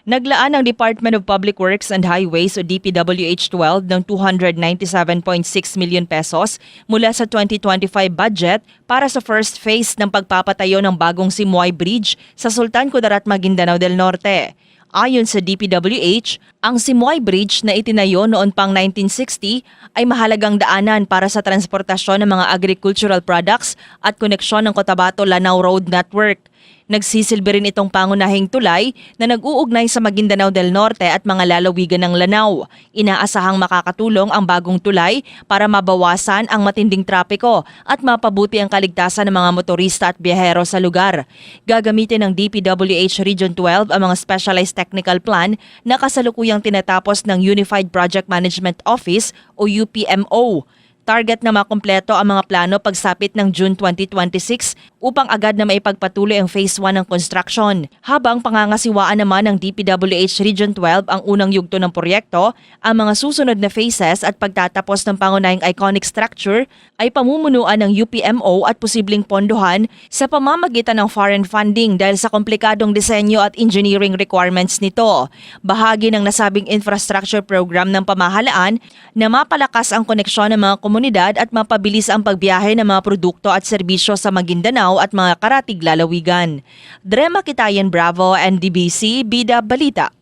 Naglaan ang Department of Public Works and Highways o DPWH-12 ng 297.6 million pesos mula sa 2025 budget para sa first phase ng pagpapatayo ng bagong Simoy Bridge sa Sultan Kudarat, Maguindanao del Norte. Ayon sa DPWH, ang Simoy Bridge na itinayo noon pang 1960 ay mahalagang daanan para sa transportasyon ng mga agricultural products at koneksyon ng Cotabato-Lanao Road Network. Nagsisilbi rin itong pangunahing tulay na nag-uugnay sa Maguindanao del Norte at mga lalawigan ng Lanao. Inaasahang makakatulong ang bagong tulay para mabawasan ang matinding trapiko at mapabuti ang kaligtasan ng mga motorista at biyahero sa lugar. Gagamitin ng DPWH Region 12 ang mga Specialized Technical Plan na kasalukuyang tinatapos ng Unified Project Management Office o UPMO. Target na makumpleto ang mga plano pagsapit ng June 2026 upang agad na maipagpatuloy ang Phase 1 ng construction. Habang pangangasiwaan naman ng DPWH Region 12 ang unang yugto ng proyekto, ang mga susunod na phases at pagtatapos ng pangunahing iconic structure ay pamumunuan ng UPMO at posibleng pondohan sa pamamagitan ng foreign funding dahil sa komplikadong disenyo at engineering requirements nito. Bahagi ng nasabing infrastructure program ng pamahalaan na mapalakas ang koneksyon ng mga komunidad at mapabilis ang pagbiyahe ng mga produkto at serbisyo sa Maguindanao at mga karatig lalawigan. Drema Kitayan Bravo, NDBC, Bida Balita.